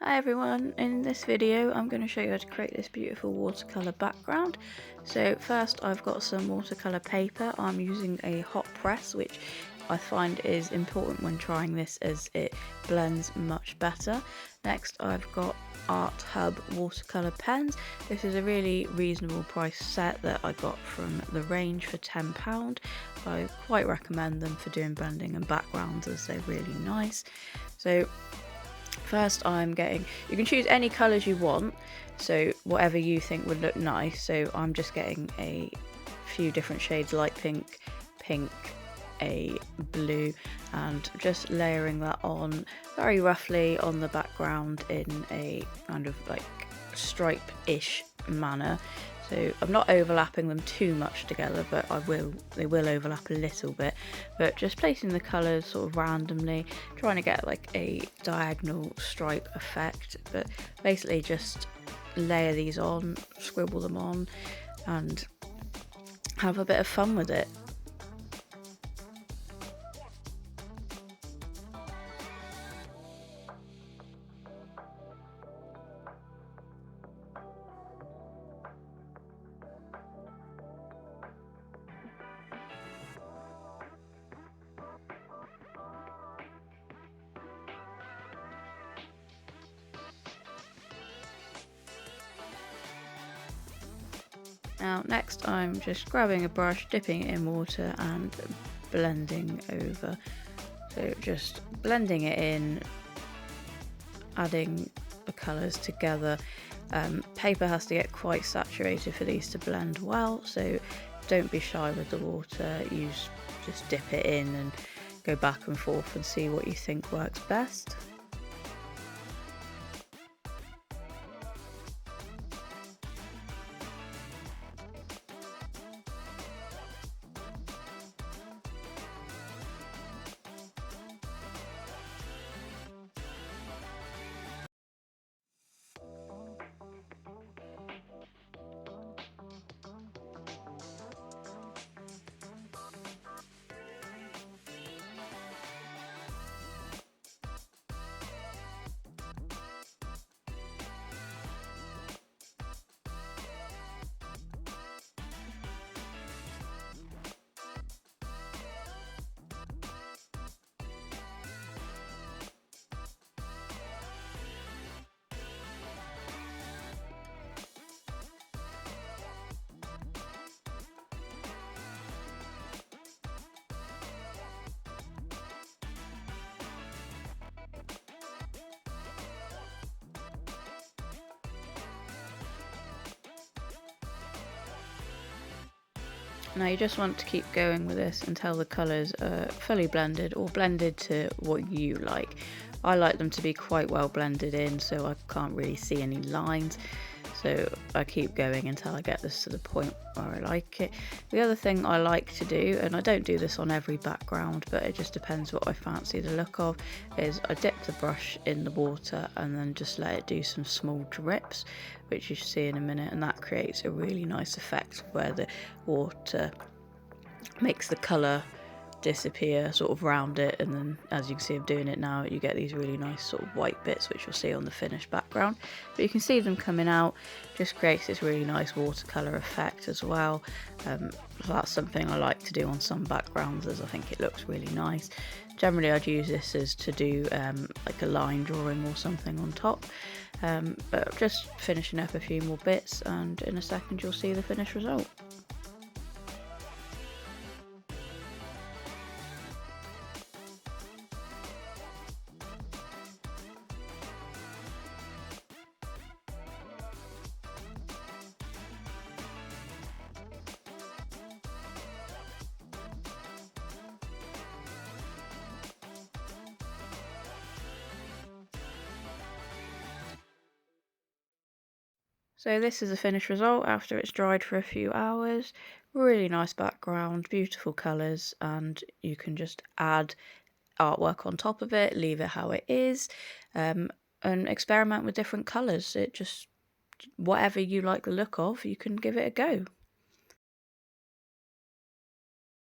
Hi everyone, in this video I'm going to show you how to create this beautiful watercolor background. So first I've got some watercolor paper. I'm using a hot press, which I find is important when trying this as it blends much better. Next I've got Hub Watercolor pens. This is a really reasonable price set that I got from the range for £10. I quite recommend them for doing blending and backgrounds as they're really nice. So first I'm getting, you can choose any colours you want, so whatever you think would look nice. So I'm just getting a few different shades, light pink, a blue, and just layering that on very roughly on the background in a kind of like stripe-ish manner. So I'm not overlapping them too much together, but they will overlap a little bit. But just placing the colours sort of randomly, trying to get like a diagonal stripe effect. But basically just layer these on, scribble them on, and have a bit of fun with it. Now next I'm just grabbing a brush, dipping it in water and blending over. So just blending it in, adding the colours together. Paper has to get quite saturated for these to blend well, so don't be shy with the water. Just dip it in and go back and forth and see what you think works best. Now you just want to keep going with this until the colours are fully blended or blended to what you like. I like them to be quite well blended in, so I can't really see any lines. So I keep going until I get this to the point where I like it. The other thing I like to do, and I don't do this on every background, but it just depends what I fancy the look of, is I dip the brush in the water and then just let it do some small drips, which you see in a minute, and that creates a really nice effect where the water makes the colour disappear sort of round it, and then as you can see I'm doing it now, you get these really nice sort of white bits which you'll see on the finished background, but you can see them coming out. Just creates this really nice watercolor effect as well. So that's something I like to do on some backgrounds, as I think it looks really nice. Generally I'd use this as to do like a line drawing or something on top, but just finishing up a few more bits, and in a second you'll see the finished result. So this is the finished result after it's dried for a few hours. Really nice background, beautiful colours, and you can just add artwork on top of it, leave it how it is, and experiment with different colours. It just, whatever you like the look of, you can give it a go.